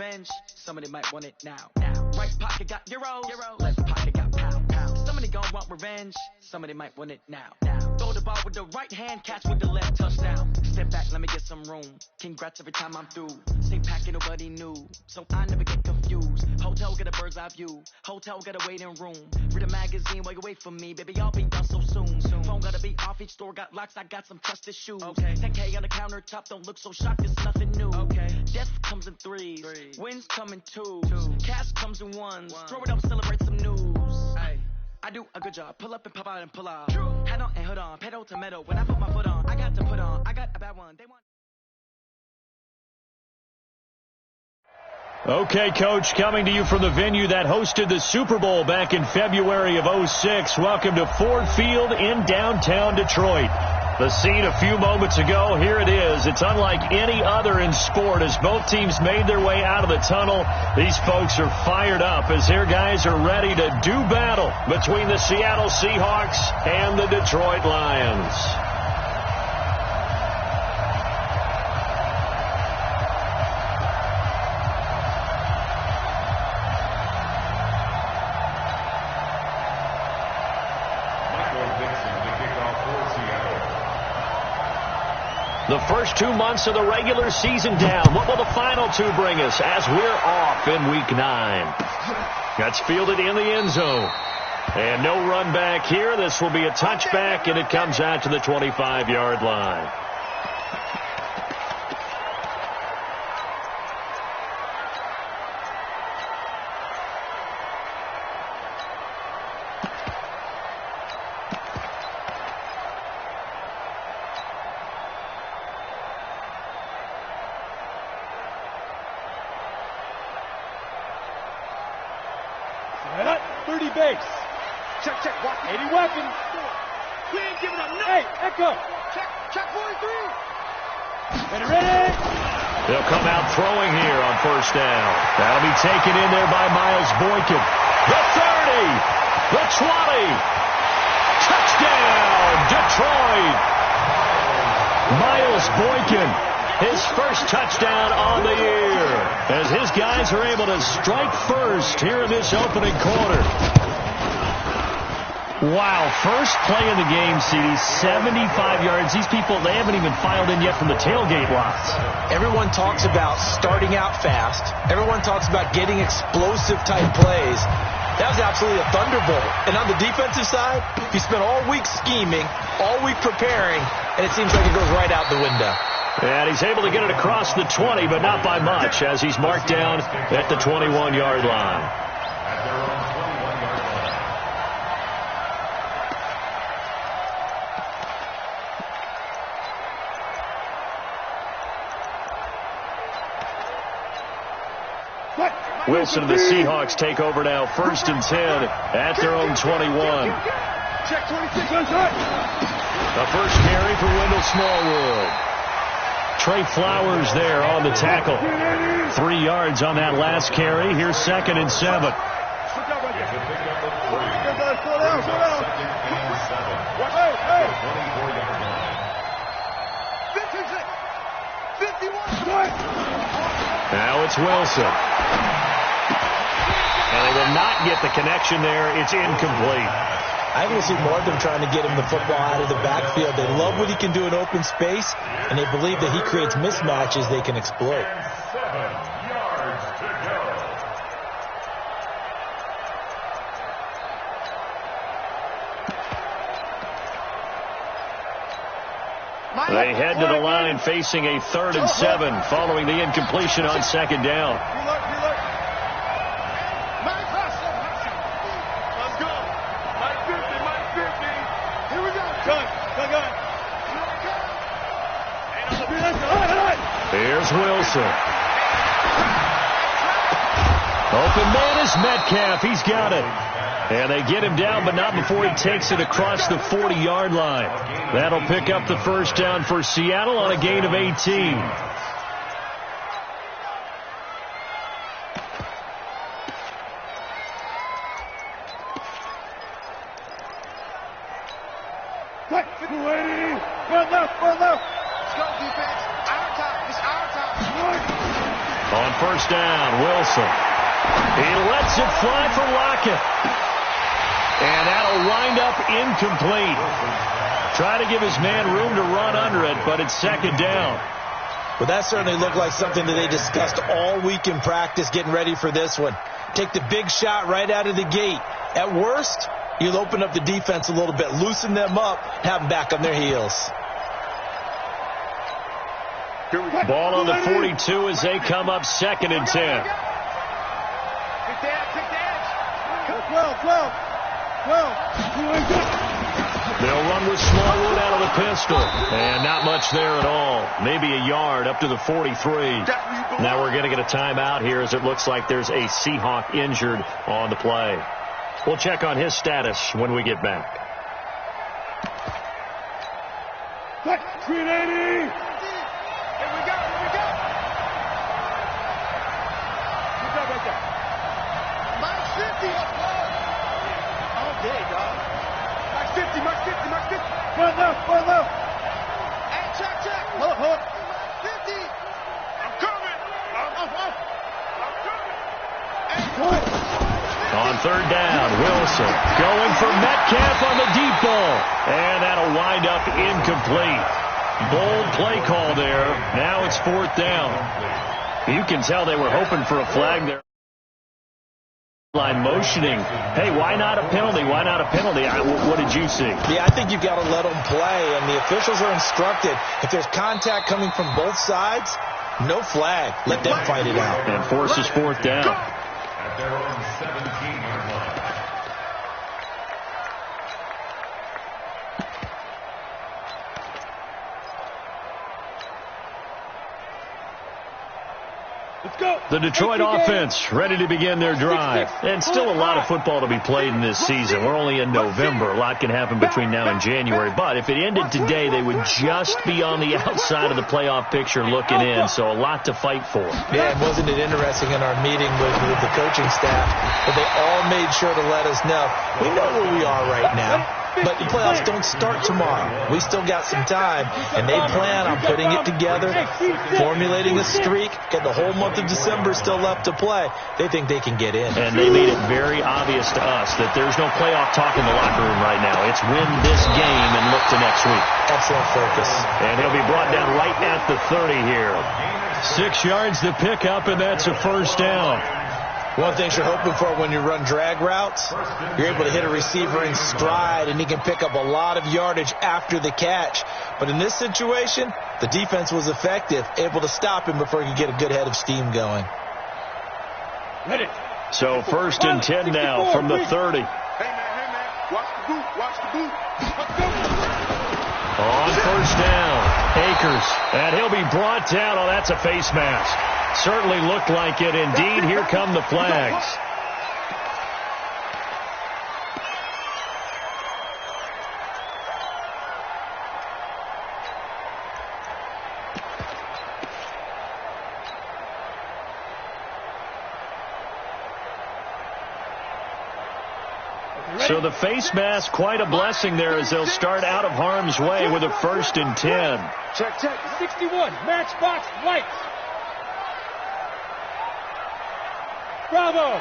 revenge, somebody might want it now. Right pocket got euros, left pocket got pound. Somebody gon' want revenge, somebody might want it now. Throw the ball with the right hand, catch with the left, touchdown. Step back, let me get some room. Congrats every time I'm through. Same packet, nobody knew, so I never get confused. Hotel get a bird's eye view, hotel get a waiting room. Read a magazine while you wait for me, baby, I'll be done so soon. Phone gotta be off, each store got locks, I got some trusted shoes. 10K on the countertop, don't look so shocked, it's nothing new. Death comes in threes, wins come in twos, cash comes in ones. Throw it up, celebrate some news. I do a good job, pull up and pop out and pull out. Hat on and hood on, pedal to metal. When I put my foot on, I got to put on. I got a bad one, they want. Okay, Coach, coming to you from the venue that hosted the Super Bowl back in February of '06. Welcome to Ford Field in downtown Detroit. The scene a few moments ago, here it is. It's unlike any other in sport as both teams made their way out of the tunnel. These folks are fired up as their guys are ready to do battle between the Seattle Seahawks and the Detroit Lions. The first 2 months of the regular season down. What will the final two bring us as we're off in Week 9? That's fielded in the end zone. And no run back here. This will be a touchback, and it comes out to the 25-yard line. Check, 80 weapons. We ain't giving up nothing. Hey, Echo. Check 43. Ready. They'll come out throwing here on first down. That'll be taken in there by Miles Boykin. The 30. The 20. Touchdown, Detroit. Miles Boykin, his first touchdown on the year, as his guys are able to strike first here in this opening quarter. Wow, first play of the game, CD, 75 yards. These people, they haven't even filed in yet from the tailgate lots. Everyone talks about starting out fast. Everyone talks about getting explosive-type plays. That was absolutely a thunderbolt. And on the defensive side, you spent all week scheming, all week preparing, and it seems like it goes right out the window. And he's able to get it across the 20, but not by much, as he's marked down at the 21-yard line. Wilson and the Seahawks take over now, 1st and 10 at their own 21. Check 26. A first carry for Wendell Smallwood. Trey Flowers there on the tackle. 3 yards on that last carry. Here's 2nd and 7. Now it's Wilson. And they will not get the connection there. It's incomplete. I think we'll see more of them trying to get him the football out of the backfield. They love what he can do in open space, and they believe that he creates mismatches they can exploit. 7 yards to go. They head to the line facing a 3rd and 7 following the incompletion on 2nd down. Here's Wilson. Open man is Metcalf. He's got it. And they get him down, but not before he takes it across the 40-yard line. That'll pick up the first down for Seattle on a gain of 18. On first down, Wilson. He lets it fly for Lockett. And that'll wind up incomplete. Try to give his man room to run under it, but it's second down. Well, that certainly looked like something that they discussed all week in practice getting ready for this one. Take the big shot right out of the gate. At worst, you'll open up the defense a little bit, loosen them up, have them back on their heels. Ball on the 42 as they come up 2nd and 10. 12. They'll run with Smallwood out of the pistol. And not much there at all. Maybe a yard up to the 43. Now we're going to get a timeout here as it looks like there's a Seahawk injured on the play. We'll check on his status when we get back. 380. Here we go. Good job right there. Mark 50. All day, dog. Mark 50. One left. Hey, check. Hold. 50. I'm coming. On third down, Wilson going for Metcalf on the deep ball. And that'll wind up incomplete. Bold play call there. Now it's 4th down. You can tell they were hoping for a flag there. Line motioning. Hey, why not a penalty? What did you see? Yeah, I think you've got to let them play, and the officials are instructed. If there's contact coming from both sides, no flag. Let them fight it out. And forces 4th down. At their own 17-yard line. Let's go. The Detroit offense ready to begin their drive. And still a lot of football to be played in this season. We're only in November. A lot can happen between now and January. But if it ended today, they would just be on the outside of the playoff picture looking in. So a lot to fight for. Yeah, and wasn't it interesting in our meeting with the coaching staff that they all made sure to let us know, we know where we are right now. But the playoffs don't start tomorrow. We still got some time, and they plan on putting it together, formulating a streak, get the whole month of December still left to play. They think they can get in. And they made it very obvious to us that there's no playoff talk in the locker room right now. It's win this game and look to next week. Excellent focus. And he'll be brought down right at the 30 here. 6 yards to pick up, and that's a first down. One thing you're hoping for when you run drag routes, you're able to hit a receiver in stride, and he can pick up a lot of yardage after the catch. But in this situation, the defense was effective, able to stop him before he could get a good head of steam going. So 1st and 10 now from the 30. Hey, man. Watch the boot. On first down, Akers. And he'll be brought down. Oh, that's a face mask. Certainly looked like it. Indeed, here come the flags. So the face mask, quite a blessing there as they'll start out of harm's way with a 1st and 10. Check. 61. Matchbox lights. Bravo.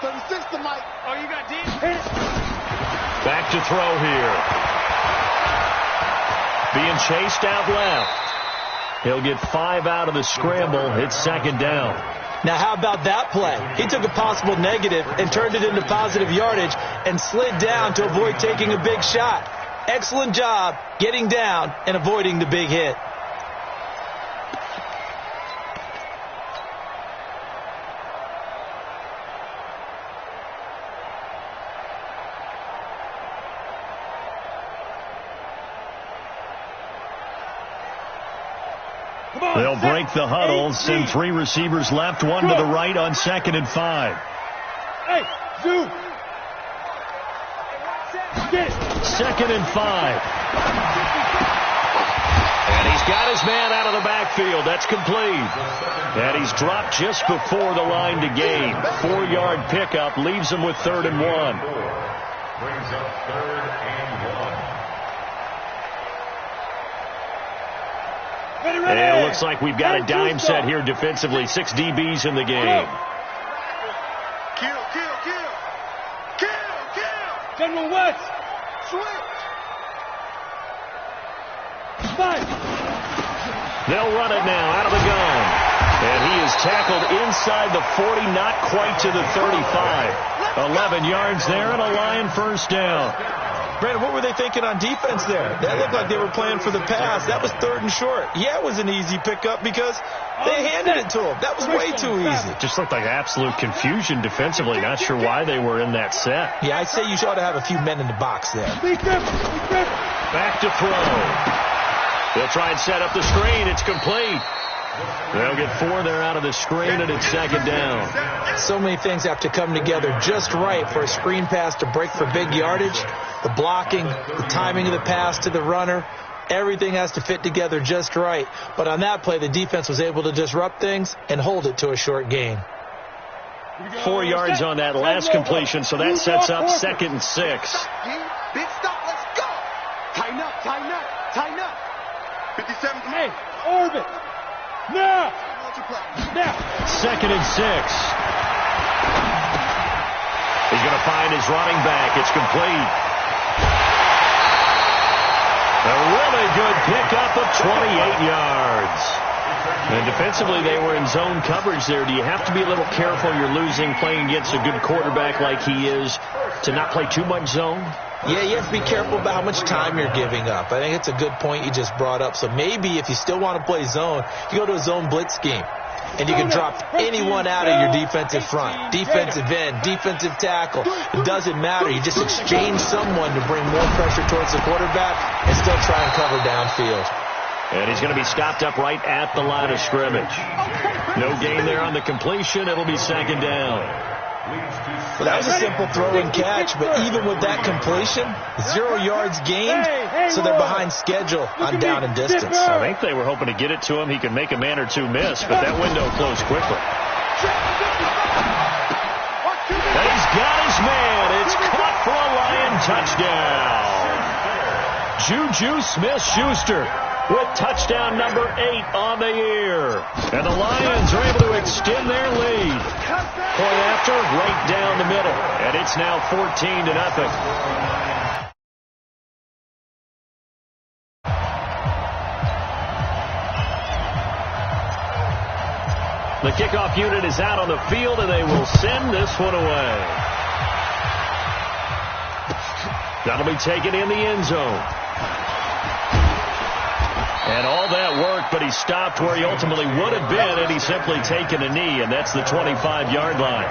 36 to Mike. Oh, you got deep? Back to throw here. Being chased out left. He'll get 5 out of the scramble. It's 2nd down. Now, how about that play? He took a possible negative and turned it into positive yardage and slid down to avoid taking a big shot. Excellent job getting down and avoiding the big hit. They'll break the huddle, send 3 receivers left, 1 to the right on 2nd and 5. Hey, Zoo. 2nd and 5. And he's got his man out of the backfield. That's complete. And he's dropped just before the line to gain. 4-yard pickup leaves him with 3rd and 1. Brings up 3rd and 1. And it looks like we've got a dime set here defensively. 6 DBs in the game. Kill. General West. Switch. Fight. They'll run it now out of the gun. And he is tackled inside the 40, not quite to the 35. 11 yards there and a Lion first down. Brandon, what were they thinking on defense there? That looked like they were playing for the pass. That was 3rd and short. Yeah, it was an easy pickup because they handed it to him. That was way too easy. Just looked like absolute confusion defensively. Not sure why they were in that set. Yeah, I'd say you ought to have a few men in the box there. Back to throw. They'll try and set up the screen. It's complete. They'll get 4 there out of the screen, and it's 2nd down. So many things have to come together just right for a screen pass to break for big yardage. The blocking, the timing of the pass to the runner, everything has to fit together just right. But on that play, the defense was able to disrupt things and hold it to a short gain. 4 yards on that last completion, so that sets up 2nd and 6. Big stop, let's go. Tighten up. 57. Hey, orbit. Now. 2nd and 6. He's going to find his running back. It's complete. A really good pickup of 28 yards. And defensively, they were in zone coverage there. Do you have to be a little careful? You're losing playing against a good quarterback like he is to not play too much zone? Yeah, you have to be careful about how much time you're giving up. I think it's a good point you just brought up. So maybe if you still want to play zone, you go to a zone blitz scheme. And you can drop anyone out of your defensive front, defensive end, defensive tackle. It doesn't matter. You just exchange someone to bring more pressure towards the quarterback and still try and cover downfield. And he's going to be stopped up right at the line of scrimmage. No gain there on the completion. It'll be 2nd down. Well, that was a simple throw and catch, but even with that completion, 0 yards gained, so they're behind schedule on down and distance. I think they were hoping to get it to him. He could make a man or two miss, but that window closed quickly. And he's got his man. It's caught for a Lion touchdown. Juju Smith-Schuster with touchdown number 8 on the year. And the Lions are able to extend their lead. Point after, right down the middle. And it's now 14-0. The kickoff unit is out on the field, and they will send this one away. That'll be taken in the end zone. And all that work, but he stopped where he ultimately would have been had he simply taken a knee, and that's the 25-yard line.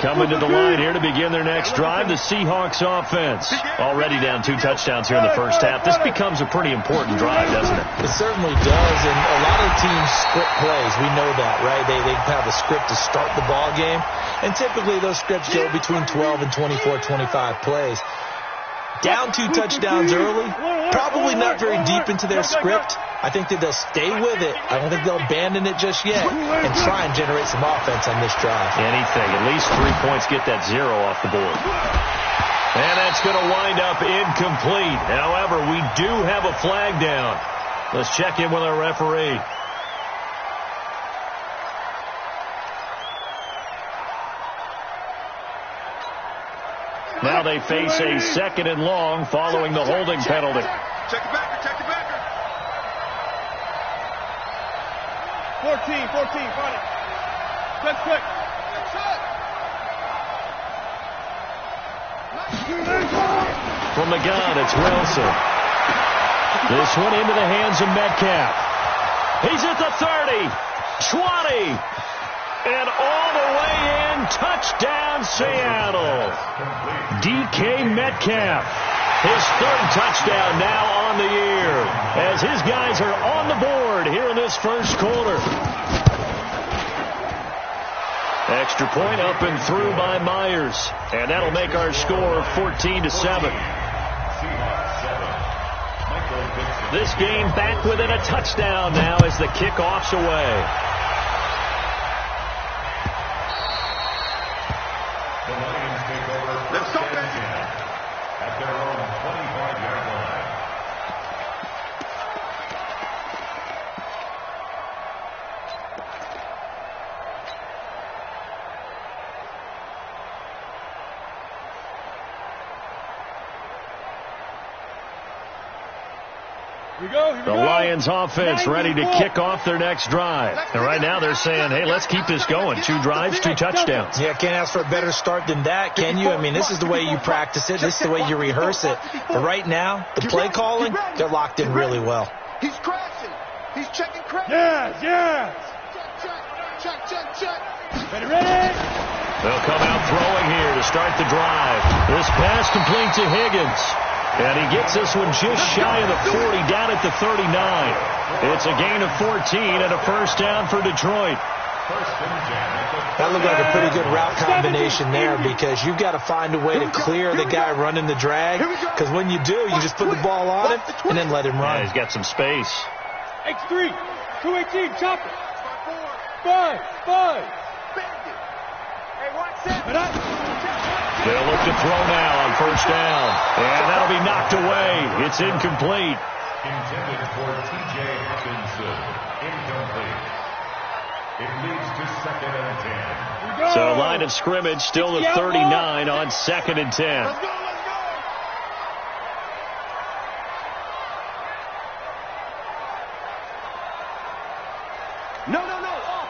Coming to the line here to begin their next drive, the Seahawks offense. Already down 2 touchdowns here in the first half. This becomes a pretty important drive, doesn't it? It certainly does, and a lot of teams script plays. We know that, right? They have a script to start the ball game, and typically those scripts go between 12 and 24, 25 plays. Down 2 touchdowns early, probably not very deep into their script. I think that they'll stay with it. I don't think they'll abandon it just yet and try and generate some offense on this drive. Anything. At least 3 points, get that 0 off the board. And that's going to wind up incomplete. However, we do have a flag down. Let's check in with our referee. Now they face a 2nd and long following the holding penalty. Check the backer, check the backer. 14, got it. Quick. From the gun, it's Wilson. This one into the hands of Metcalf. He's at the 30, 20, and all the way in. Touchdown, Seattle. DK Metcalf. His 3rd touchdown now on the year as his guys are on the board here in this first quarter. Extra point up and through by Myers. And that'll make our score 14-7. This game back within a touchdown now as the kickoff's away. Let's go, baby. At their own 25-yard line. The Lions offense ready to kick off their next drive. And right now they're saying, hey, let's keep this going. 2 drives, 2 touchdowns. Yeah, can't ask for a better start than that, can you? I mean, this is the way you practice it. This is the way you rehearse it. But right now, the play calling, they're locked in really well. He's crashing. He's checking crash. Yes. Check. Ready. They'll come out throwing here to start the drive. This pass complete to Higgins. And he gets this one just shy of the 40, down at the 39. It's a gain of 14 and a first down for Detroit. That looked like a pretty good route combination there, because you've got to find a way to clear the guy running the drag, because when you do, you just put the ball on him and then let him run. Yeah, he's got some space. X3, 218, chop it. 5. They'll look to throw now on first down. And that'll be knocked away. It's incomplete. Intended for T.J. Hawkinson. Incomplete. It leads to 2nd and 10. So line of scrimmage still the 39 on 2nd and 10. Let's go. No. Off.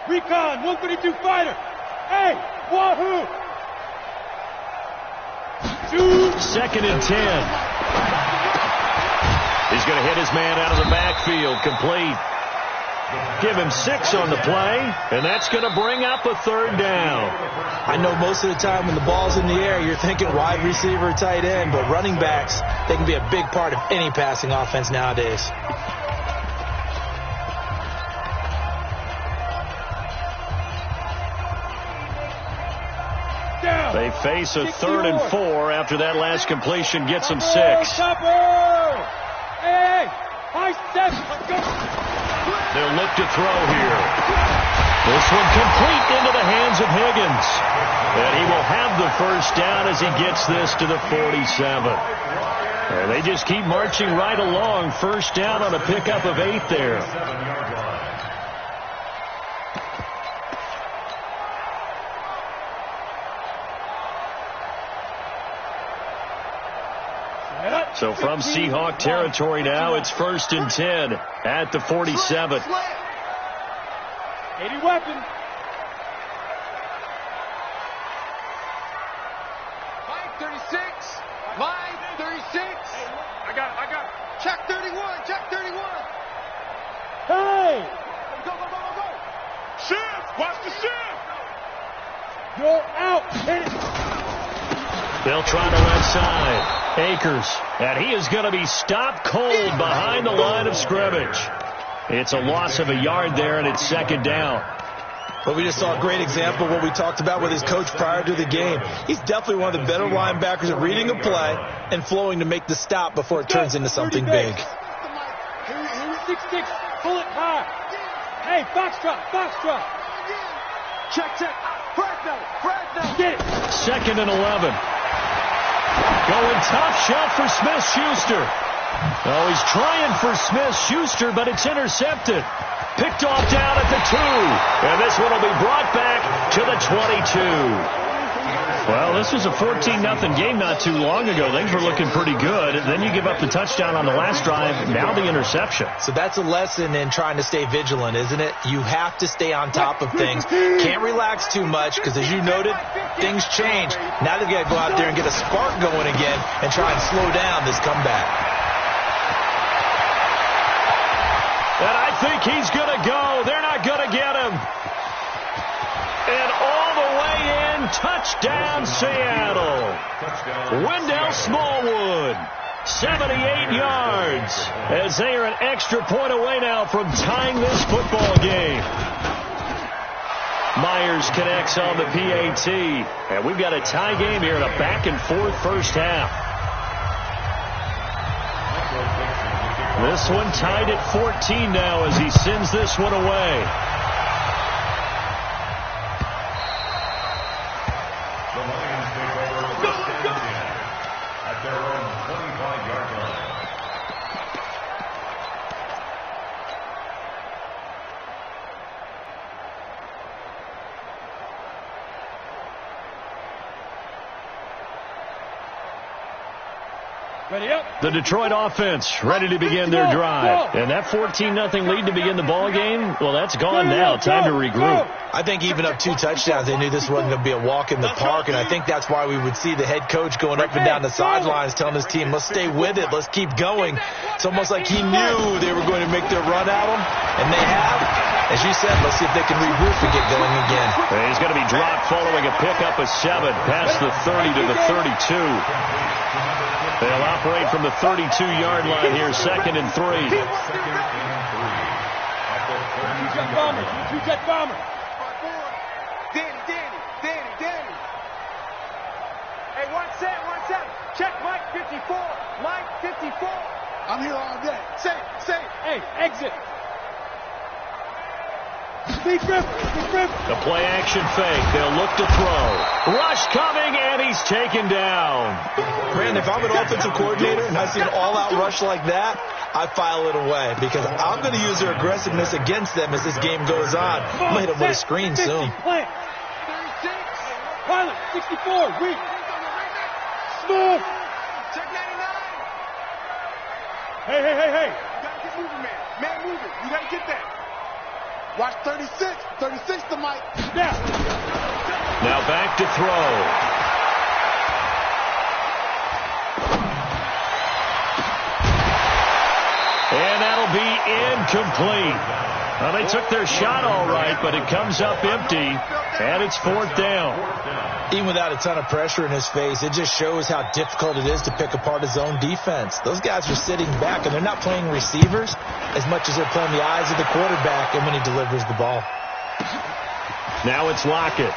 Recon, 132 fighter. Hey, wahoo. 2nd and 10. He's going to hit his man out of the backfield, complete. Give him 6 on the play, and that's going to bring up a 3rd down. I know most of the time when the ball's in the air, you're thinking wide receiver, tight end, but running backs, they can be a big part of any passing offense nowadays. They face a 3rd and 4 after that last completion gets them 6. Hey, high step. Let's go. They'll look to throw here. This one complete into the hands of Higgins. And he will have the first down as he gets this to the 47. And they just keep marching right along. First down on a pickup of 8 there. So from Seahawk territory now, it's 1st and 10 at the 47. 80 weapon. Line 36. I got. Check 31. Hey. Go. Shift. Watch the shift. Go out. Hit it. They'll try the left side. Akers, and he is going to be stopped cold behind the line of scrimmage. It's a loss of a yard there, and it's 2nd down. But we just saw a great example of what we talked about with his coach prior to the game. He's definitely one of the better linebackers at reading a play and flowing to make the stop before it turns into something big. 6-6. Pull it high. Hey, box drop. Check. Fresno. Get it. 2nd and 11. Going tough shot for Smith-Schuster. Oh, he's trying for Smith-Schuster, but it's intercepted. Picked off down at the 2. And this one will be brought back to the 22. Well, this was a 14-0 game not too long ago. Things were looking pretty good. Then you give up the touchdown on the last drive. Now the interception. So that's a lesson in trying to stay vigilant, isn't it? You have to stay on top of things. Can't relax too much because, as you noted, things change. Now they've got to go out there and get a spark going again and try and slow down this comeback. And I think he's going to go. They're not going to get him. And all the way in, touchdown Seattle. Wendell Smallwood, 78 yards, as they are an extra point away now from tying this football game. Myers connects on the PAT, and we've got a tie game here in a back-and-forth first half. This one tied at 14 now as he sends this one away. The Lions take over first and 10 at their own 25-yard line. The Detroit offense ready to begin their drive. And that 14-0 lead to begin the ball game, well, that's gone now. Time to regroup. I think even up 2 touchdowns, they knew this wasn't going to be a walk in the park, and I think that's why we would see the head coach going up and down the sidelines telling his team, let's stay with it, let's keep going. It's almost like he knew they were going to make their run at him, and they have. As you said, let's see if they can regroup and get going again. He's going to be dropped following a pickup of 7 past the 30 to the 32. They'll operate from the 32-yard line here, 2nd and 3. Two-check bomber. Two-check bomber. Danny. Hey, 1 set. Check Mike 54. Mike 54. I'm here all day. Say. Hey, exit. The play action fake. They'll look to throw. Rush coming, and he's taken down. Brandon, if I'm an offensive coordinator and I see an all-out rush like that, I file it away because I'm going to use their aggressiveness against them as this game goes on. I'm going to hit them with a screen soon. Plant. 36. Pilot, 64. Weak. Smooth. Check 99. Hey. You got to get moving, man. Man moving. You got to get that. Watch 36. 36 to Mike. Yeah. Now back to throw. And that'll be incomplete. Well, they took their shot all right, but it comes up empty, and it's 4th down. Even without a ton of pressure in his face, it just shows how difficult it is to pick apart his own defense. Those guys are sitting back, and they're not playing receivers as much as they're playing the eyes of the quarterback and when he delivers the ball. Now it's Lockett.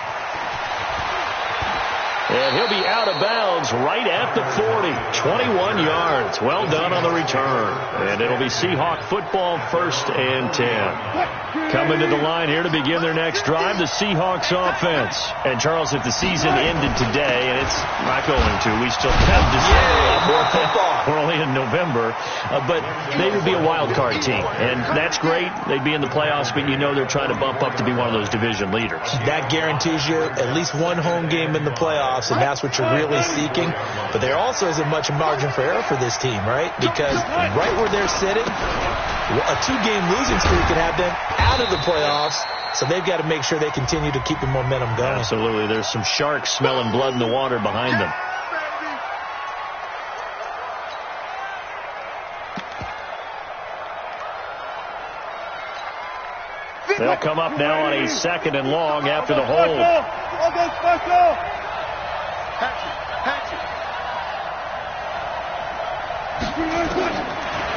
And he'll be out of bounds right at the 40. 21 yards. Well done on the return. And it'll be Seahawk football, 1st and 10. Coming to the line here to begin their next drive, the Seahawks offense. And Charles, if the season ended today, and it's not going to, we still have December. More football. We're only in November. But they would be a wild card team. And that's great. They'd be in the playoffs, but you know they're trying to bump up to be one of those division leaders. That guarantees you at least one home game in the playoffs. And that's what you're really seeking. But there also isn't much margin for error for this team, right? Because right where they're sitting, a 2-game losing streak could have them out of the playoffs. So they've got to make sure they continue to keep the momentum going. Absolutely. There's some sharks smelling blood in the water behind them. They'll come up now on a 2nd and long after the hold.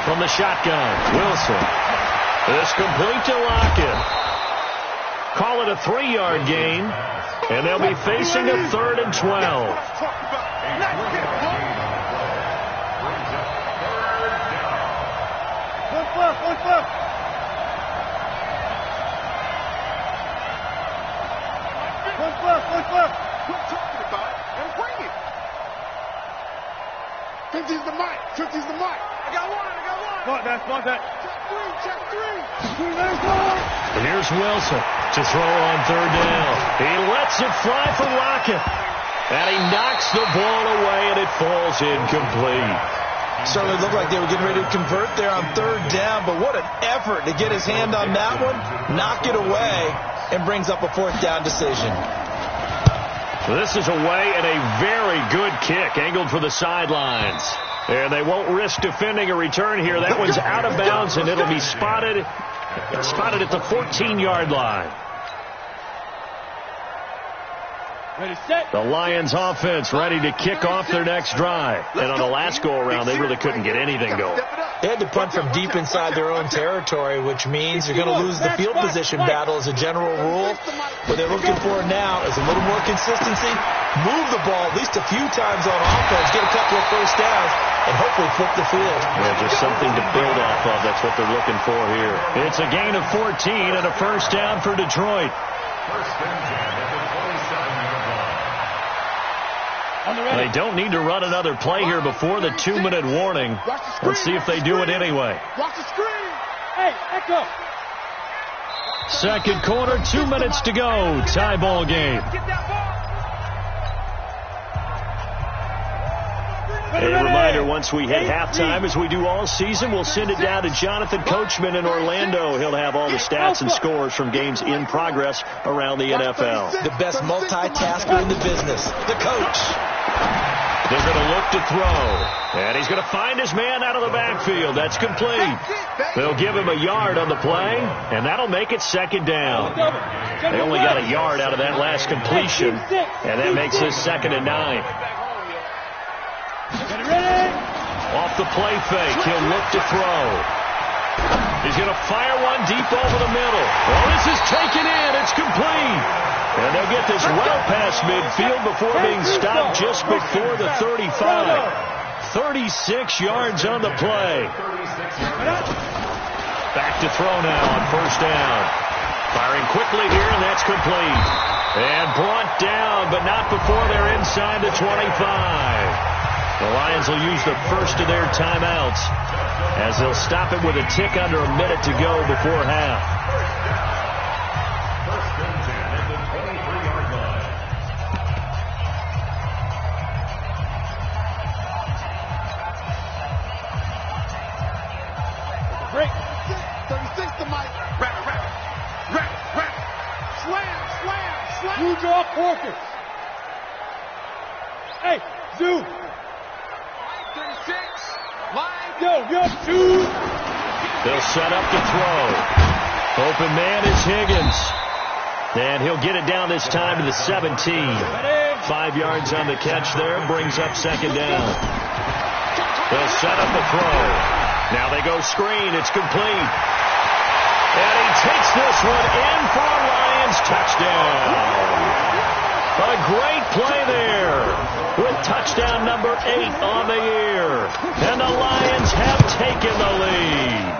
From the shotgun, Wilson. This complete to Lockett. Call it a 3-yard gain, and they'll be facing a 3rd and 12. Fifty's the mic. I got one. Spot that. Check three. And here's Wilson to throw on 3rd down. He lets it fly for Lockett. And he knocks the ball away, and it falls incomplete. Certainly looked like they were getting ready to convert there on 3rd down, but what an effort to get his hand on that one, knock it away, and brings up a 4th down decision. So this is away and a very good kick, angled for the sidelines. And they won't risk defending a return here. That one's out of bounds, and it'll be spotted at the 14-yard line. The Lions offense ready to kick off their next drive. And on the last go-around, they really couldn't get anything going. They had to punt from deep inside their own territory, which means you're going to lose the field position battle as a general rule. What they're looking for now is a little more consistency, move the ball at least a few times on offense, get a couple of 1st downs, and hopefully flip the field. Yeah, just something to build off of. That's what they're looking for here. It's a gain of 14 and a 1st down for Detroit. They don't need to run another play here before the 2-minute warning. Let's see if they do it anyway. Watch the screen. Hey, echo. 2nd quarter, 2 minutes to go. Tie ball game. Get that ball. A reminder, once we hit halftime, as we do all season, we'll send it down to Jonathan Coachman in Orlando. He'll have all the stats and scores from games in progress around the NFL. The best multitasker in the business, the coach. They're going to look to throw. And he's going to find his man out of the backfield. That's complete. They'll give him a yard on the play, and that'll make it second down. They only got a yard out of that last completion, and that makes this 2nd and 9. Off the play fake, he'll look to throw. He's going to fire one deep over the middle. Well, this is taken in. It's complete. And they'll get this well past midfield before being stopped just before the 35. 36 yards on the play. Back to throw now on 1st down. Firing quickly here, and that's complete. And brought down, but not before they're inside the 25. The Lions will use the first of their timeouts as they'll stop it with a tick under a minute to go before half. First and 10 at the 23-yard line. Break. 36 to Mike. Rap. Slam. Huge off focus. Hey, Zoo. 36. Line. Yo, 2. They'll set up to throw. Open man is Higgins. And he'll get it down this time to the 17. 5 yards on the catch there. Brings up 2nd down. They'll set up the throw. Now they go screen. It's complete. And he takes this one in for a Lions touchdown. A great play there with touchdown number 8 on the year. And the Lions have taken the lead.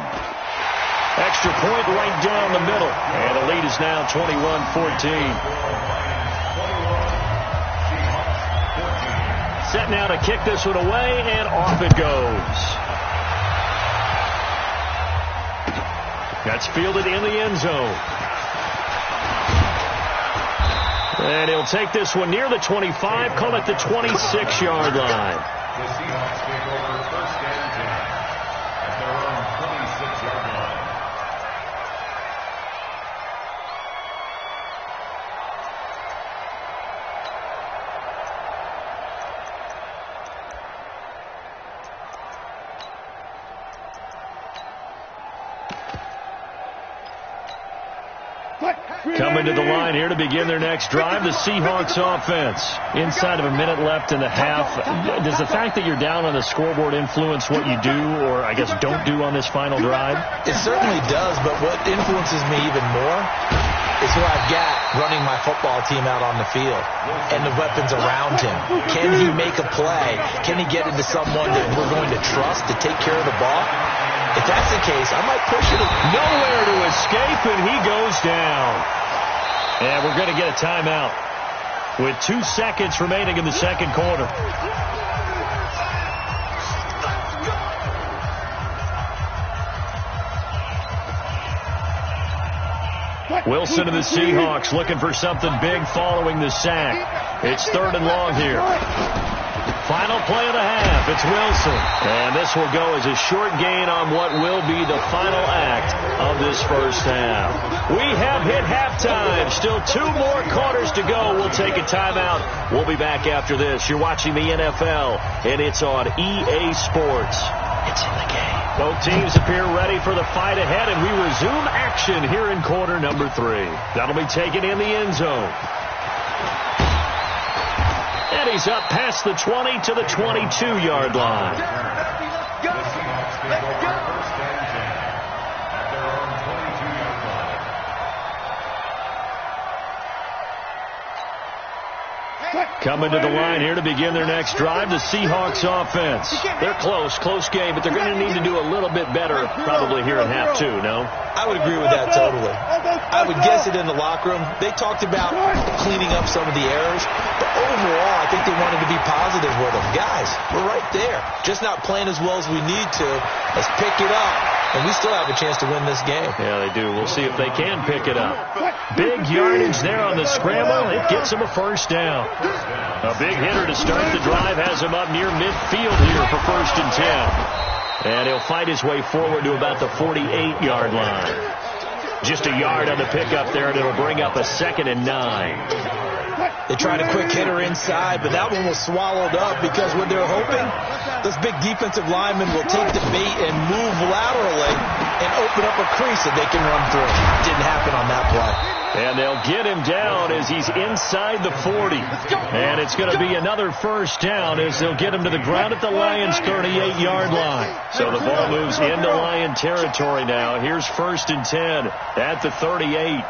Extra point right down the middle. And the lead is now 21-14. Set now to kick this one away, and off it goes. That's fielded in the end zone. And he'll take this one near the 25, call it the 26-yard line. The Seahawks take over 1st and 10 at their own 26-yard line. Coming to the line here to begin their next drive, the Seahawks offense. Inside of a minute left in the half. Does the fact that you're down on the scoreboard influence what you do, or I guess don't do on this final drive? It certainly does, but what influences me even more is who I've got running my football team out on the field and the weapons around him. Can he make a play? Can he get into someone that we're going to trust to take care of the ball? If that's the case, I might push it. Nowhere to escape, and he goes down. And we're going to get a timeout with 2 seconds remaining in the second quarter. Wilson of the Seahawks looking for something big following the sack. It's 3rd and long here. Final play of the half. It's Wilson. And this will go as a short gain on what will be the final act of this first half. We have hit halftime. Still 2 more quarters to go. We'll take a timeout. We'll be back after this. You're watching the NFL, and it's on EA Sports. It's in the game. Both teams appear ready for the fight ahead, and we resume action here in quarter number 3. That'll be taken in the end zone. And he's up past the 20 to the 22-yard line. The Seahawks take over 1st and 10 at their own 22-yard line. Coming to the line here to begin their next drive, the Seahawks offense. They're close game, but they're going to need to do a little bit better probably here in half 2, no? I would agree with that totally. I would guess it in the locker room. They talked about cleaning up some of the errors, but overall, I think they wanted to be positive with them. Guys, we're right there. Just not playing as well as we need to. Let's pick it up, and we still have a chance to win this game. Yeah, they do. We'll see if they can pick it up. Big yardage there on the scramble. It gets him a first down. A big hitter to start the drive has him up near midfield here for 1st and 10. And he'll fight his way forward to about the 48-yard line. Just a yard on the pickup there, and it'll bring up a 2nd and 9. They tried a quick hitter inside, but that one was swallowed up because what they're hoping, those big defensive linemen will take the bait and move laterally and open up a crease that they can run through. Didn't happen on that play. And they'll get him down as he's inside the 40. And it's going to be another first down as they'll get him to the ground at the Lions' 38-yard line. So the ball moves into Lion territory now. Here's 1st and 10 at the 38.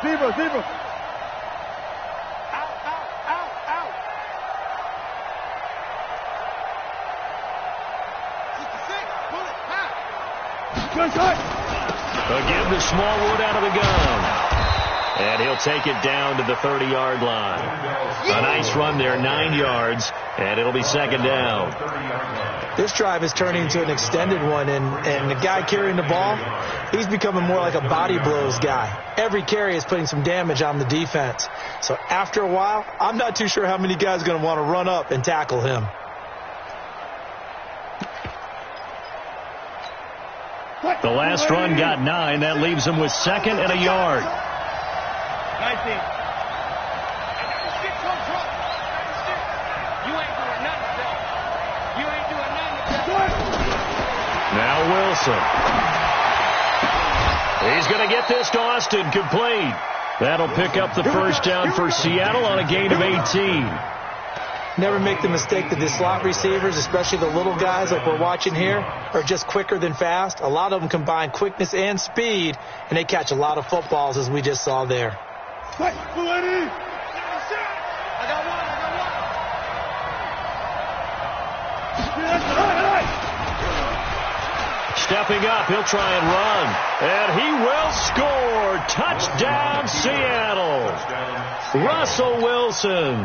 Zebra. Out. Again, the Smallwood out of the gun. And he'll take it down to the 30-yard line. A nice run there, 9 yards, and it'll be 2nd down. This drive is turning into an extended one, and the guy carrying the ball, he's becoming more like a body blows guy. Every carry is putting some damage on the defense. So after a while, I'm not too sure how many guys are going to want to run up and tackle him. The last run got 9. That leaves him with 2nd and a yard. 19. Now Wilson. He's going to get this to Austin, complete. That'll pick up the first down for Seattle on a gain of 18. Never make the mistake that the slot receivers, especially the little guys like we're watching here, are just quicker than fast. A lot of them combine quickness and speed, and they catch a lot of footballs, as we just saw there. Stepping up, he'll try and run. And he will score. Touchdown, Seattle. Russell Wilson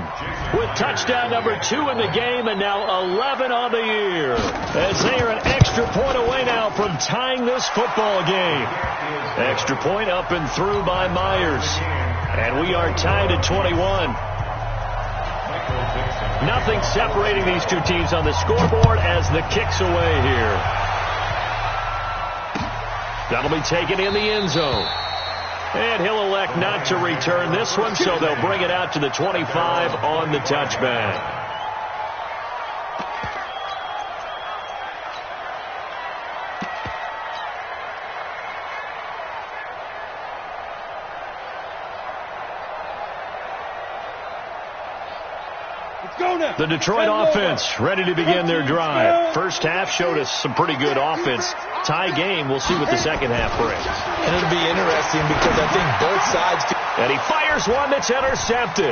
with touchdown number 2 in the game, and now 11 on the year. As they are an extra point away now from tying this football game. Extra point up and through by Myers. And we are tied at 21. Nothing separating these two teams on the scoreboard as the kick's away here. That'll be taken in the end zone. And he'll elect not to return this one, so they'll bring it out to the 25 on the touchback. The Detroit offense ready to begin their drive. First half showed us some pretty good offense. Tie game. We'll see what the second half brings. And it'll be interesting because I think both sides... And he fires one that's intercepted.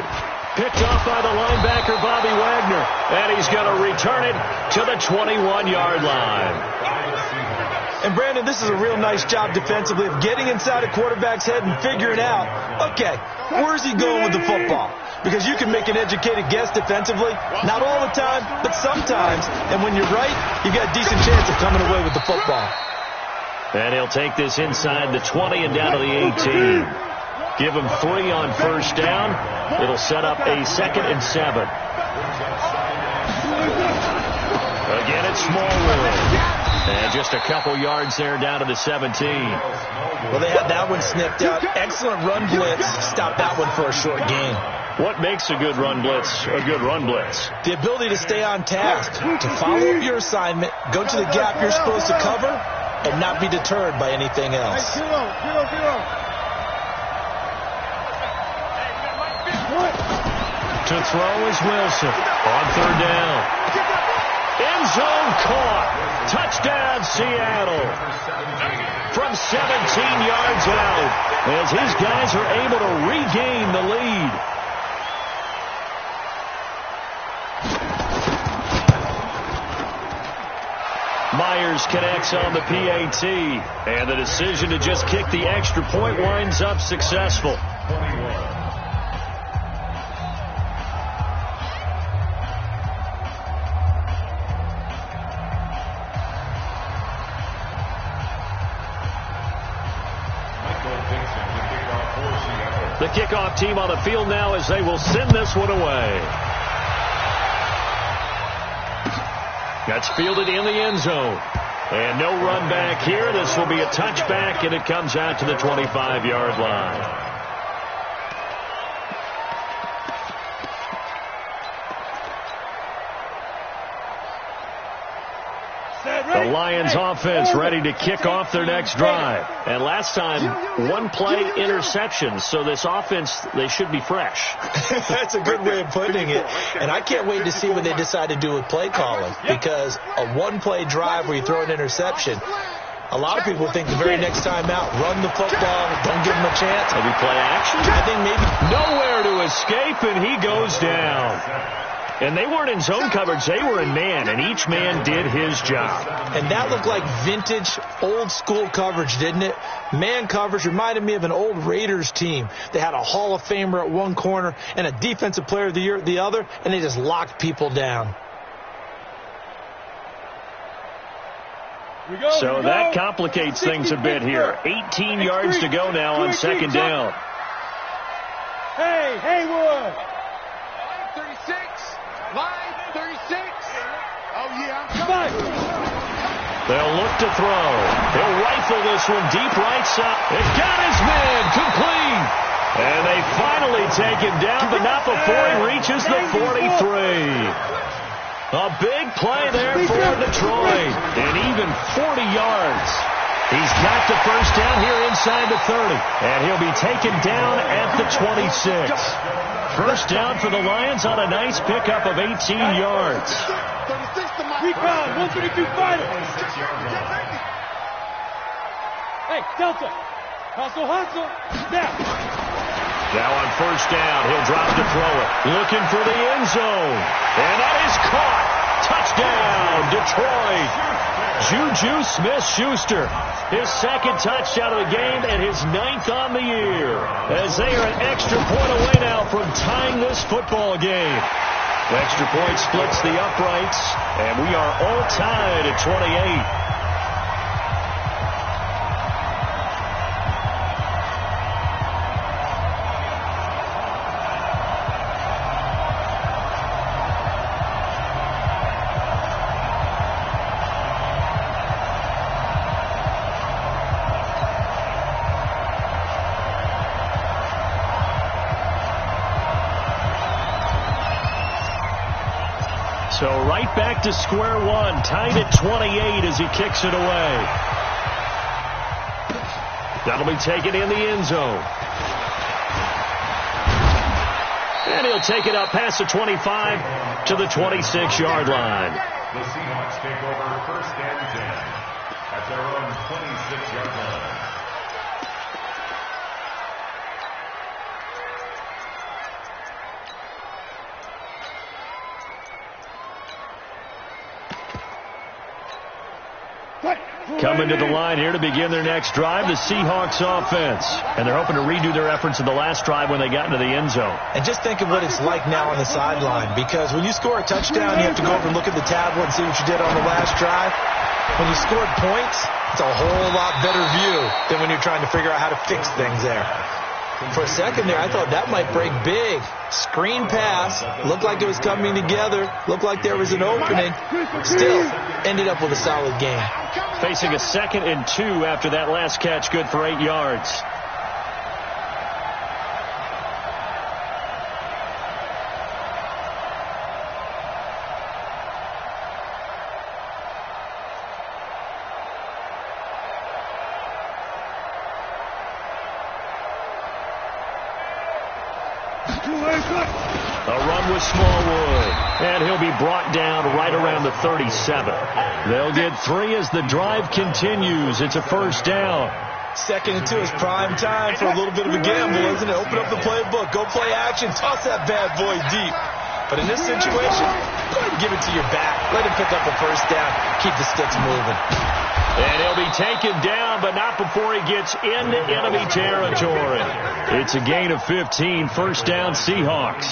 Picked off by the linebacker, Bobby Wagner. And he's going to return it to the 21-yard line. And, Brandon, this is a real nice job defensively of getting inside a quarterback's head and figuring out, okay, where's he going with the football? Because you can make an educated guess defensively. Not all the time, but sometimes. And when you're right, you've got a decent chance of coming away with the football. And he'll take this inside the 20 and down to the 18. Give him 3 on first down. It'll set up a 2nd and 7. Again, it's Smallwood. And just a couple yards there down to the 17. Well, they had that one snipped out. Excellent run blitz. Stop that one for a short gain. What makes a good run blitz a good run blitz? The ability to stay on task, to follow up your assignment, go to the gap you're supposed to cover, and not be deterred by anything else. To throw is Wilson on third down. End zone caught. Touchdown, Seattle. From 17 yards out, as his guys are able to regain the lead. Myers connects on the PAT. And the decision to just kick the extra point winds up successful. 21. The kickoff team on the field now as they will send this one away. That's fielded in the end zone. And no run back here. This will be a touchback, and it comes out to the 25-yard line. The Lions offense ready to kick off their next drive. And last time, one play interception. So this offense, they should be fresh. That's a good way of putting it. And I can't wait to see what they decide to do with play calling. Because a one-play drive where you throw an interception, a lot of people think the very next time out, run the football, don't give them a chance. Maybe play action? I think maybe. Nowhere to escape, and he goes down. And they weren't in zone coverage. They were in man, and each man did his job. And that looked like vintage, old-school coverage, didn't it? Man coverage reminded me of an old Raiders team. They had a Hall of Famer at one corner and a Defensive Player of the Year at the other, and they just locked people down. So that complicates things a bit here. 18 yards to go now on second down. Hey, Haywood! 36. Line 36. Oh, yeah, I'm coming. They'll look to throw. He'll rifle this one deep right side. It got his man complete. And they finally take him down, but not before he reaches the 43. A big play there for Detroit. And even 40 yards. He's got the first down here inside the 30. And he'll be taken down at the 26. First down for the Lions on a nice pickup of 18 yards. Recon, 132 fighter. Hey, Delta. Hustle. Now on first down, he'll drop to throw it. Looking for the end zone. And that is caught. Touchdown, Detroit. Juju Smith-Schuster. His second touchdown of the game and his 9th on the year. As they are an extra point away now from tying this football game. The extra point splits the uprights, and we are all tied at 28. So right back to square one, tied at 28 as he kicks it away. That'll be taken in the end zone. And he'll take it up past the 25 to the 26-yard line. The Seahawks take over first and 10 at their own 26-yard line. Coming to the line here to begin their next drive, the Seahawks offense. And they're hoping to redo their efforts in the last drive when they got into the end zone. And just think of what it's like now on the sideline, because when you score a touchdown, you have to go over and look at the tablet and see what you did on the last drive. When you scored points, it's a whole lot better view than when you're trying to figure out how to fix things there. For a second there, I thought that might break big. Screen pass. Looked like it was coming together. Looked like there was an opening. Still, ended up with a solid game. Facing a 2nd and 2 after that last catch, good for 8 yards. A run with Smallwood, and he'll be brought down right around the 37. They'll get 3 as the drive continues. It's a first down. 2nd and 2 is prime time for a little bit of a gamble, isn't it? Open up the playbook, go play action, toss that bad boy deep. But in this situation, go ahead and give it to your back. Let him pick up a first down. Keep the sticks moving. And he'll be taken down, but not before he gets into enemy territory. It's a gain of 15, first down Seahawks.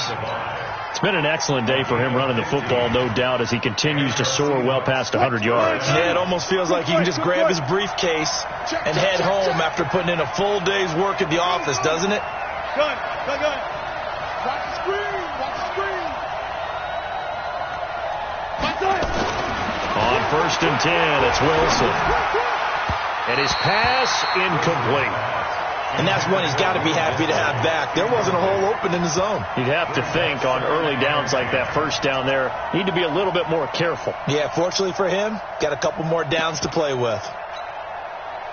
It's been an excellent day for him running the football, no doubt, as he continues to soar well past 100 yards. Yeah, it almost feels like he can just grab his briefcase and head home after putting in a full day's work at the office, doesn't it? Good. Watch the screen. On first and 10, it's Wilson. And his pass incomplete. And that's one he's got to be happy to have back. There wasn't a hole open in the zone. You'd have to think on early downs like that first down there, need to be a little bit more careful. Yeah, fortunately for him, got a couple more downs to play with.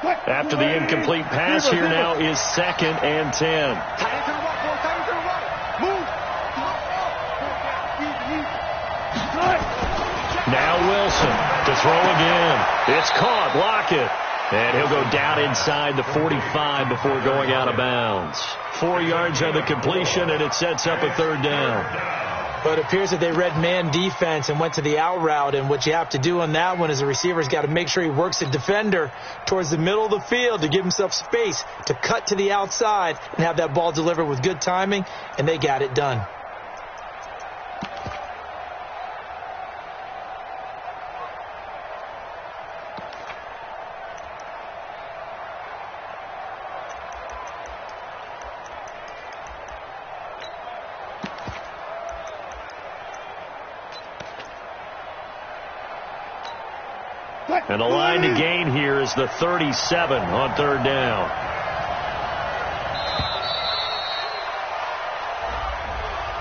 After the incomplete pass, here now is second and 10. Now Wilson to throw again. It's caught. Lockett. And he'll go down inside the 45 before going out of bounds. 4 yards on the completion, and it sets up a third down. But it appears that they read man defense and went to the out route. And what you have to do on that one is the receiver's got to make sure he works the defender towards the middle of the field to give himself space to cut to the outside and have that ball delivered with good timing, and they got it done. And the line to gain here is the 37 on third down.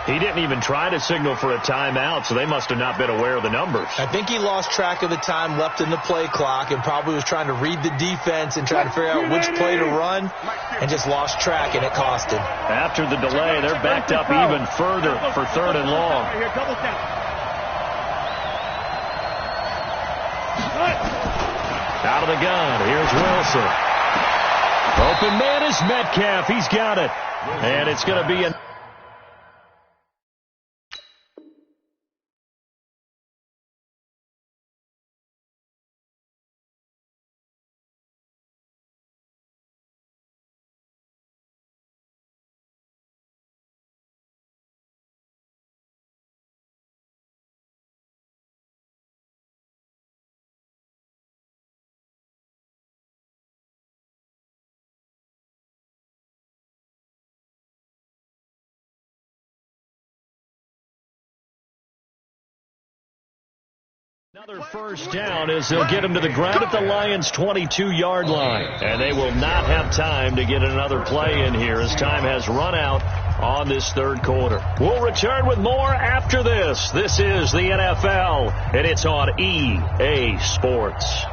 He didn't even try to signal for a timeout, so they must have not been aware of the numbers. I think he lost track of the time left in the play clock and probably was trying to read the defense and try to figure out which play to run and just lost track, and it cost him. After the delay, they're backed up even further for third and long. Out of the gun, here's Wilson. Open man is Metcalf. He's got it. And it's going to be an... Another first down as they'll get him to the ground at the Lions' 22-yard line. And they will not have time to get another play in here as time has run out on this third quarter. We'll return with more after this. This is the NFL, and it's on EA Sports.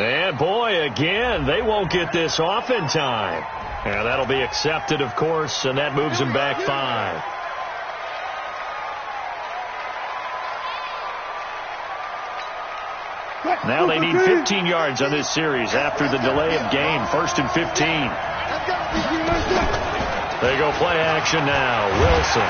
And boy, again, they won't get this off in time. And that'll be accepted, of course, and that moves them back 5. Now they need 15 yards on this series after the delay of game. First and 15. They go play action now. Wilson.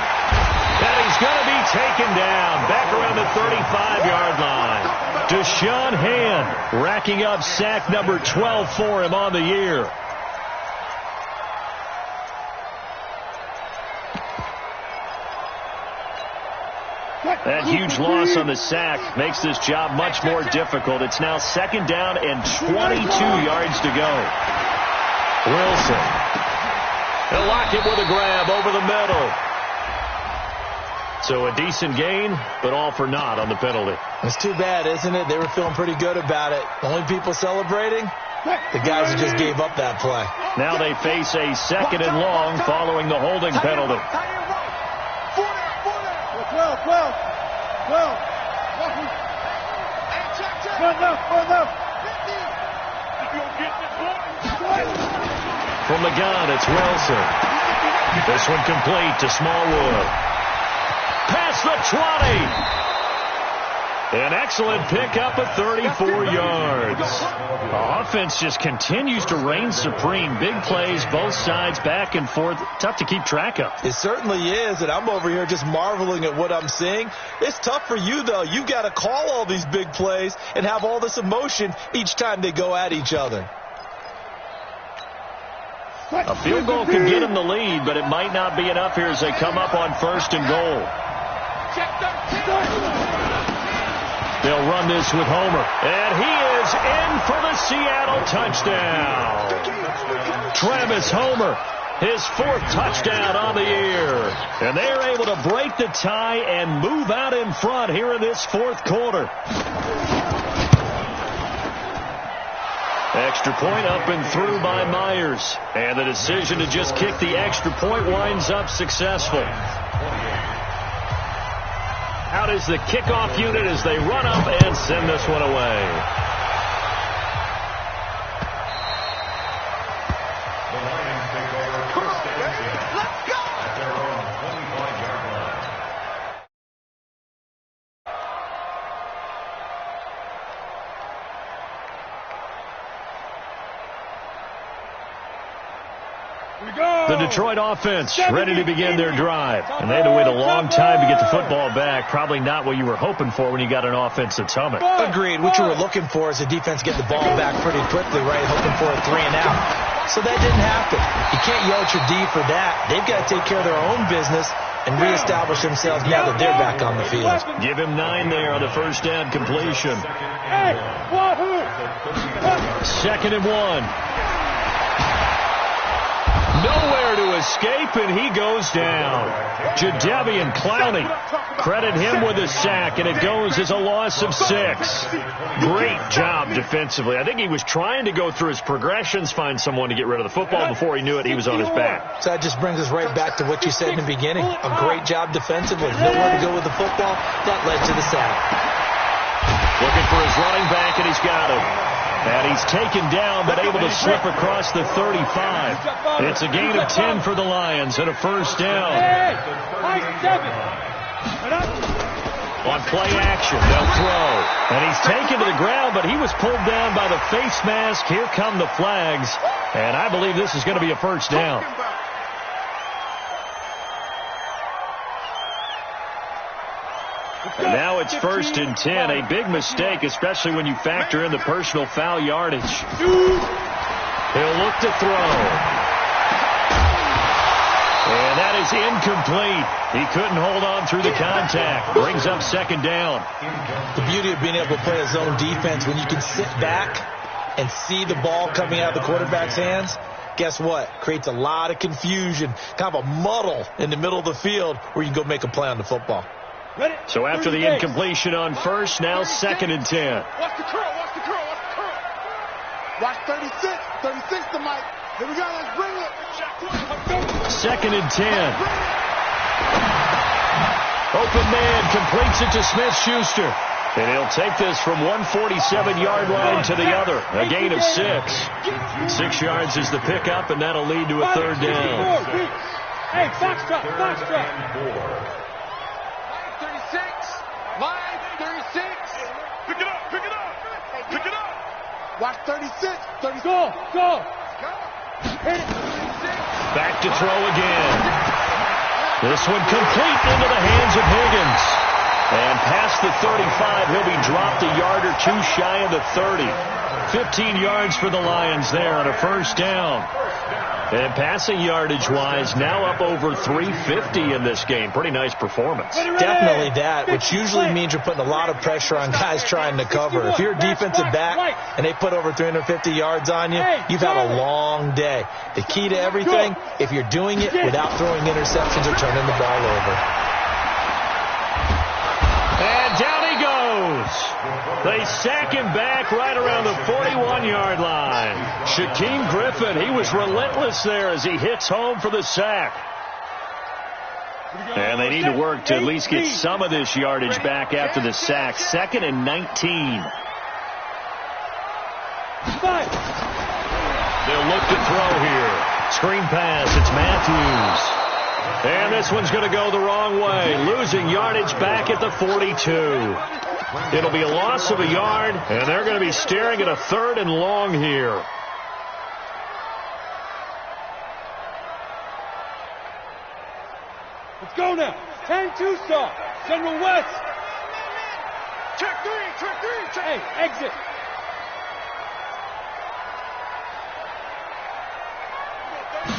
And he's going to be taken down back around the 35-yard line. Deshaun Hand racking up sack number 12 for him on the year. That huge loss on the sack makes this job much more difficult. It's now second down and 22 yards to go. Wilson. They'll lock it with a grab over the middle. So a decent gain, but all for naught on the penalty. It's too bad, isn't it? They were feeling pretty good about it. The only people celebrating, the guys who just gave up that play. Now they face a second and long following the holding penalty. From the gun, it's Wilson. This one complete to Smallwood. Past the 20. An excellent pickup of 34 yards. Offense just continues to reign supreme. Big plays, both sides, back and forth. Tough to keep track of. It certainly is, and I'm over here just marveling at what I'm seeing. It's tough for you, though. You've got to call all these big plays and have all this emotion each time they go at each other. A field goal could get them the lead, but it might not be enough here as they come up on 1st and goal. They'll run this with Homer. And he is in for the Seattle touchdown. Travis Homer, his 4th touchdown on the year. And they are able to break the tie and move out in front here in this 4th quarter. Extra point up and through by Myers. And the decision to just kick the extra point winds up successful. Out is the kickoff unit as they run up and send this one away. The Lions take over first and 10 at their own 25-yard line. The Detroit offense ready to begin their drive. And they had to wait a long time to get the football back. Probably not what you were hoping for when you got an offense that's humming. Agreed. What you were looking for is the defense get the ball back pretty quickly, right? Hoping for a 3 and out. So that didn't happen. You can't yell at your D for that. They've got to take care of their own business and reestablish themselves now that they're back on the field. Give him 9 there on the first down completion. 2nd and 1. Nowhere to escape, and he goes down. Jadeveon Clowney, credit him with a sack, and it goes as a loss of 6. Great job defensively. I think he was trying to go through his progressions, find someone to get rid of the football. Before he knew it, he was on his back. So that just brings us right back to what you said in the beginning. A great job defensively. Nowhere to go with the football. That led to the sack. Looking for his running back, and he's got him. And he's taken down, but able to slip across the 35. It's a gain of 10 for the Lions and a first down. On play action, they'll throw. And he's taken to the ground, but he was pulled down by the face mask. Here come the flags. And I believe this is going to be a first down. And now it's 1st and 10. A big mistake, especially when you factor in the personal foul yardage. He'll look to throw. And that is incomplete. He couldn't hold on through the contact. Brings up 2nd down. The beauty of being able to play a zone defense, when you can sit back and see the ball coming out of the quarterback's hands, guess what? Creates a lot of confusion, kind of a muddle in the middle of the field where you can go make a play on the football. So after the incompletion on 1st, now 2nd and 10. Watch the curl, watch the curl, watch the curl. Watch 36, 36 to Mike. Here we go, let's bring it. 2nd and 10. Open man completes it to Smith-Schuster. And he'll take this from 147-yard line to the other. A gain of 6. 6 yards is the pickup, and that'll lead to a 3rd down. Hey, foxtrot, foxtrot. 36, line 36. Pick it up, pick it up, pick it up. Watch 36, 30. Go, go. Hit it. Back to throw again. This one complete into the hands of Higgins. And past the 35, he'll be dropped a yard or 2 shy of the 30. 15 yards for the Lions there on a first down. And passing yardage-wise, now up over 350 in this game. Pretty nice performance. Definitely that, which usually means you're putting a lot of pressure on guys trying to cover. If you're a defensive back and they put over 350 yards on you, you've had a long day. The key to everything, if you're doing it without throwing interceptions or turning the ball over. And down he goes. They sack him back right around the 41-yard line. Shaquem Griffin, he was relentless there as he hits home for the sack. And they need to work to at least get some of this yardage back after the sack. 2nd and 19. They'll look to throw here. Screen pass. It's Matthews. And this one's going to go the wrong way. Losing yardage back at the 42. It'll be a loss of a yard, and they're going to be staring at a 3rd and long here. Let's go now. 10-2 start. General West. Check three. Hey, exit.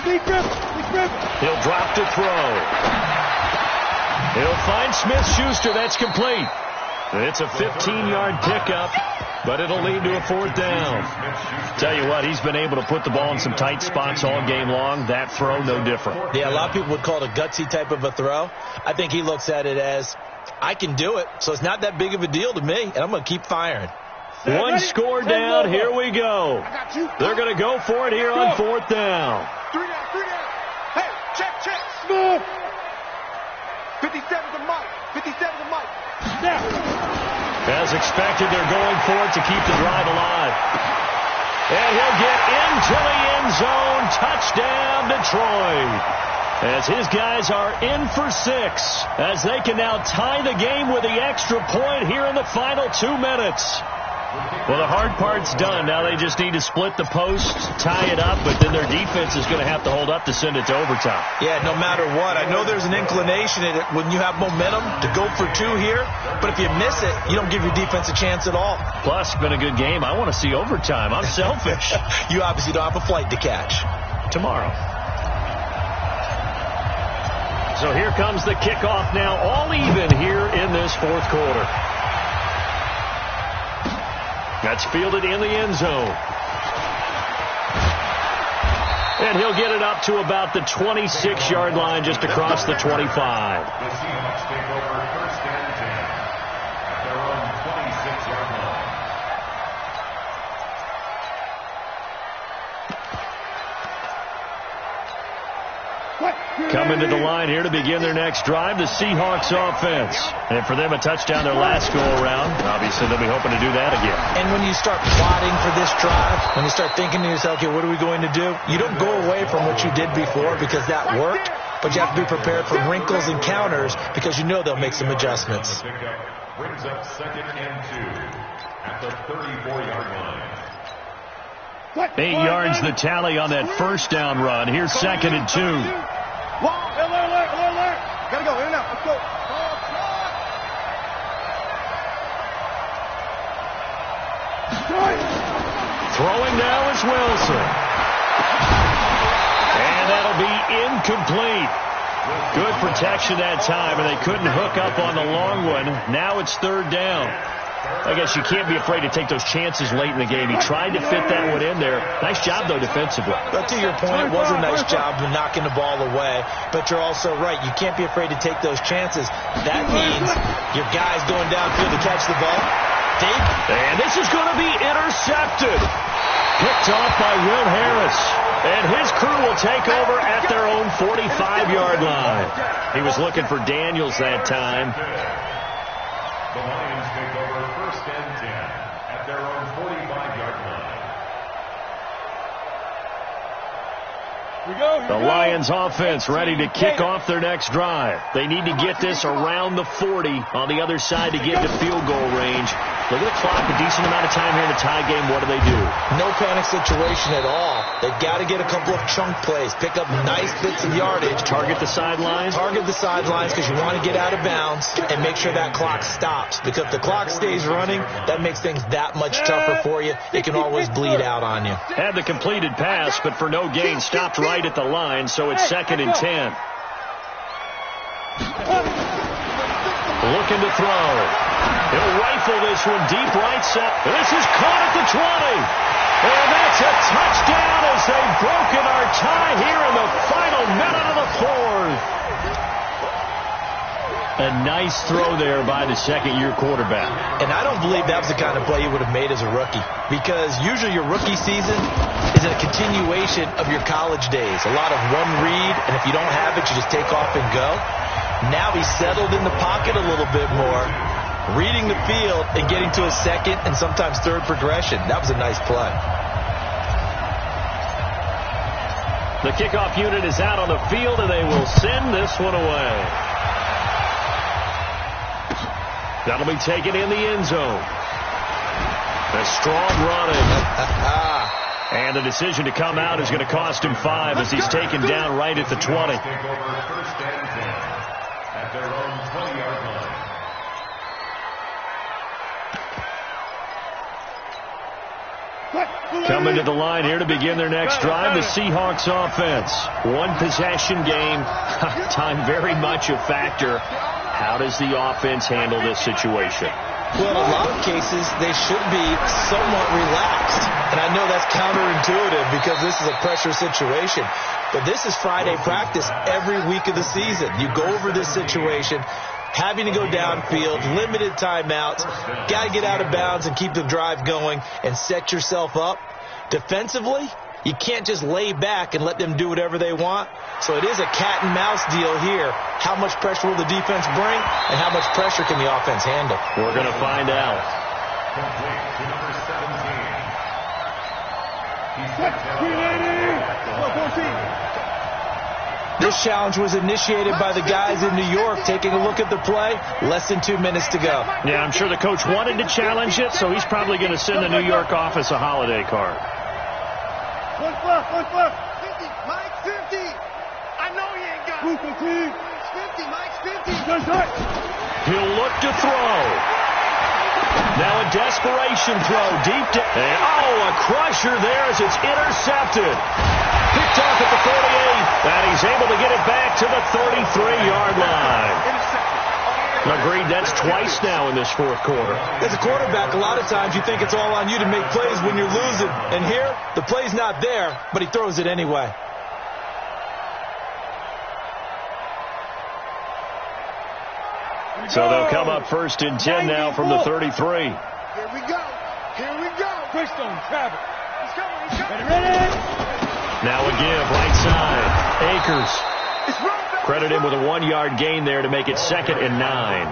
Deep grip. He'll drop to throw. He'll find Smith-Schuster. That's complete. It's a 15-yard pickup, but it'll lead to a 4th down. Tell you what, he's been able to put the ball in some tight spots all game long. That throw, no different. Yeah, a lot of people would call it a gutsy type of a throw. I think he looks at it as, I can do it, so it's not that big of a deal to me, and I'm going to keep firing. One score down. Here we go. They're going to go for it here on 4th down. 3 down. Hey, check. Smooth. 57 to Mike. Now. As expected, they're going for it to keep the drive alive. And he'll get into the end zone. Touchdown, Detroit. As his guys are in for 6. As they can now tie the game with the extra point here in the final 2 minutes. Well, the hard part's done. Now they just need to split the post, tie it up, but then their defense is going to have to hold up to send it to overtime. Yeah, no matter what. I know there's an inclination in it when you have momentum to go for 2 here, but if you miss it, you don't give your defense a chance at all. Plus, it's been a good game. I want to see overtime. I'm selfish. You obviously don't have a flight to catch. Tomorrow. So here comes the kickoff now, all even here in this 4th quarter. That's fielded in the end zone. And he'll get it up to about the 26-yard line, just across the 25. The Seahawks take over 1st and 10 at their own 26-yard line. Coming to the line here to begin their next drive, the Seahawks offense. And for them, a touchdown their last go-around. Obviously, they'll be hoping to do that again. And when you start plotting for this drive, when you start thinking to yourself, okay, what are we going to do? You don't go away from what you did before because that worked, but you have to be prepared for wrinkles and counters because you know they'll make some adjustments. Brings up 2nd and 2 at the 34-yard line. 8 yards the tally on that 1st down run. Here's 2nd and 2. Alert. Gotta go, in and out. Let's go. Throwing now is Wilson. And that'll be incomplete. Good protection that time, and they couldn't hook up on the long one. Now it's 3rd down. I guess you can't be afraid to take those chances late in the game. He tried to fit that one in there. Nice job, though, defensively. But to your point, it was a nice job of knocking the ball away. But you're also right. You can't be afraid to take those chances. That means your guys going downfield to catch the ball. And this is going to be intercepted. Picked off by Will Harris. And his crew will take over at their own 45-yard line. He was looking for Daniels that time. The Lions take over 1st and 10 at their own 45-yard line. The Lions offense ready to kick off their next drive. They need to get this around the 40 on the other side to get to field goal range. Look at the clock, a decent amount of time here in the tie game. What do they do? No panic situation at all. They've got to get a couple of chunk plays, pick up nice bits of yardage. Target the sidelines? Target the sidelines because you want to get out of bounds and make sure that clock stops. Because if the clock stays running, that makes things that much tougher for you. It can always bleed out on you. Had the completed pass, but for no gain, stopped right at the line, so it's 2nd and 10. Looking to throw. He'll rifle this one deep right side. This is caught at the 20. And that's a touchdown as they've broken our tie here in the final minute of the 4th. A nice throw there by the 2nd-year quarterback. And I don't believe that was the kind of play you would have made as a rookie. Because usually your rookie season is a continuation of your college days. A lot of one read, and if you don't have it, you just take off and go. Now he's settled in the pocket a little bit more, reading the field and getting to a second and sometimes third progression. That was a nice play. The kickoff unit is out on the field, and they will send this one away. That'll be taken in the end zone. A strong running. And the decision to come out is going to cost him 5 as he's taken down right at the 20. Take over first and 10 at their own 20-yard line. Coming to the line here to begin their next drive, the Seahawks offense. One possession game. Time very much a factor. How does the offense handle this situation? Well, in a lot of cases, they should be somewhat relaxed. And I know that's counterintuitive because this is a pressure situation. But this is Friday practice every week of the season. You go over this situation, having to go downfield, limited timeouts, got to get out of bounds and keep the drive going and set yourself up. Defensively, you can't just lay back and let them do whatever they want. So it is a cat and mouse deal here. How much pressure will the defense bring, and how much pressure can the offense handle? We're going to find out. Complete to number 17. This challenge was initiated by the guys in New York. Taking a look at the play, less than 2 minutes to go. Yeah, I'm sure the coach wanted to challenge it, so he's probably going to send the New York office a holiday card. 1 fluff, 50, Mike 50. I know he ain't got it. 50, Mike's 50. He'll look to throw. Now a desperation throw deep to... a crusher there as it's intercepted. Picked off at the 48, and he's able to get it back to the 33-yard line. Agreed, that's twice now in this fourth quarter. As a quarterback, a lot of times you think it's all on you to make plays when you're losing. And here, the play's not there, but he throws it anyway. So they'll come up first and 10 now from the 33. Here we go. Push on Travis. He's coming. Ready? Now a give, right side. Akers. Credit him with a 1-yard gain there to make it 2nd and 9.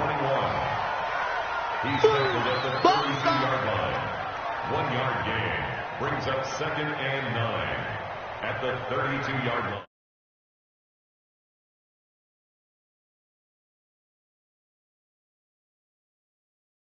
He's tackled at the 32-yard line. 1-yard gain brings up 2nd and 9 at the 32-yard line.